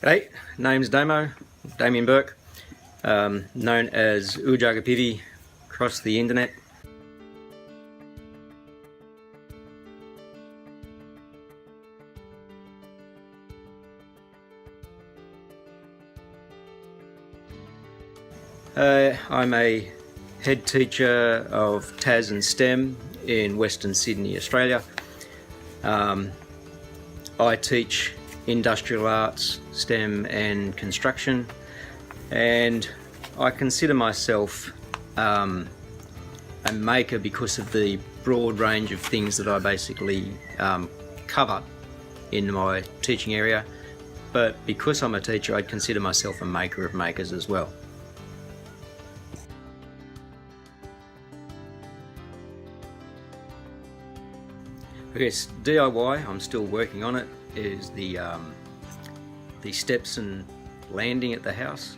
G'day, name's Damo, Damien Burke, known as Oojagapivy across the internet. I'm a head teacher of TAS and STEM in Western Sydney, Australia. I teach industrial arts, STEM and construction, and I consider myself a maker because of the broad range of things that I basically cover in my teaching area. But because I'm a teacher, I'd consider myself a maker of makers as well. I guess DIY, I'm still working on it, is the steps and landing at the house.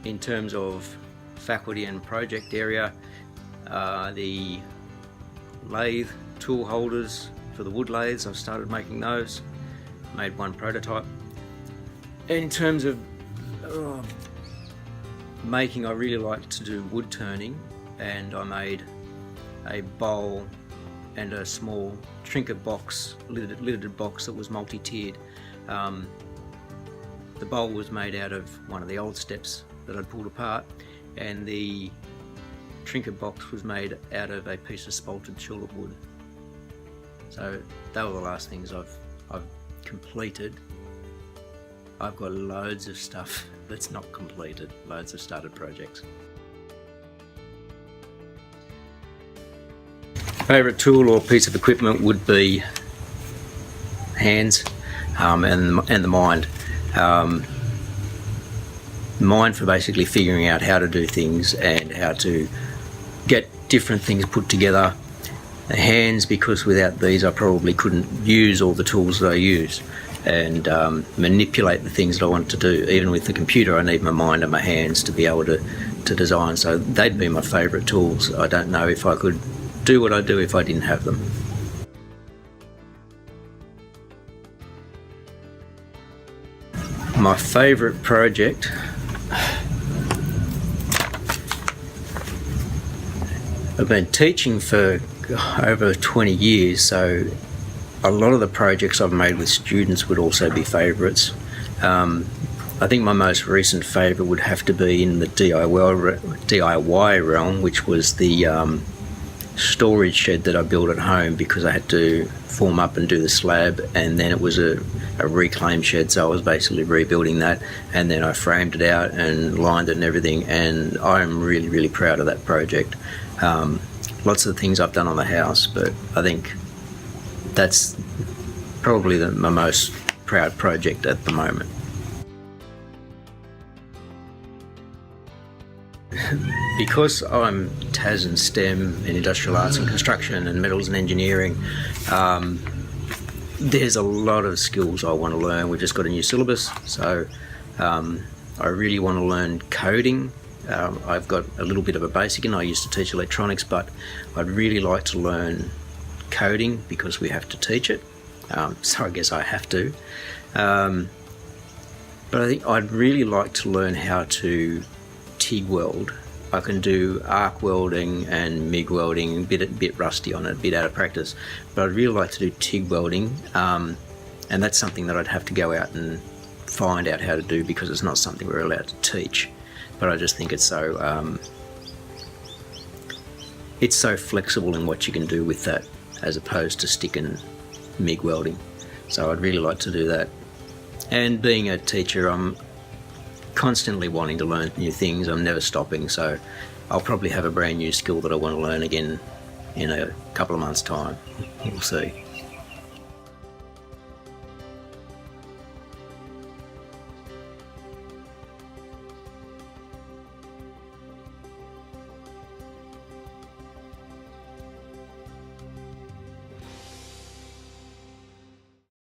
In terms of faculty and project area, the lathe tool holders for the wood lathes, I've started making those, made one prototype. In terms of making, I really like to do wood turning, and I made a bowl and a small trinket box, lidded box that was multi-tiered. The bowl was made out of one of the old steps that I'd pulled apart, and the trinket box was made out of a piece of spalted tulip wood. So they were the last things I've completed. I've got loads of stuff that's not completed, loads of started projects. Favourite tool or piece of equipment would be hands and the mind. Mind for basically figuring out how to do things and how to get different things put together. The hands, because without these I probably couldn't use all the tools that I use and manipulate the things that I want to do. Even with the computer, I need my mind and my hands to be able to design. So they'd be my favourite tools. I don't know if I could do what I do if I didn't have them. My favourite project, I've been teaching for over 20 years, so a lot of the projects I've made with students would also be favourites. I think my most recent favourite would have to be in the DIY realm, which was the storage shed that I built at home, because I had to form up and do the slab, and then it was a reclaim shed, so I was basically rebuilding that, and then I framed it out and lined it and everything, and I'm really proud of that project. Lots of the things I've done on the house, but I think that's probably my most proud project at the moment. Because I'm TAS and STEM in industrial arts and construction and metals and engineering, there's a lot of skills I want to learn. We've just got a new syllabus, so I really want to learn coding. I've got a little bit of a basic, and I used to teach electronics, but I'd really like to learn coding because we have to teach it, so I guess I have to. But I think I'd really like to learn how to TIG weld. I can do arc welding and MIG welding, a bit rusty on it, a bit out of practice, but I'd really like to do TIG welding, and that's something that I'd have to go out and find out how to do, because it's not something we're allowed to teach. But I just think it's so flexible in what you can do with that, as opposed to stick and MIG welding. So I'd really like to do that. And being a teacher, I'm constantly wanting to learn new things. I'm never stopping, so I'll probably have a brand new skill that I want to learn again in a couple of months' time. We'll see.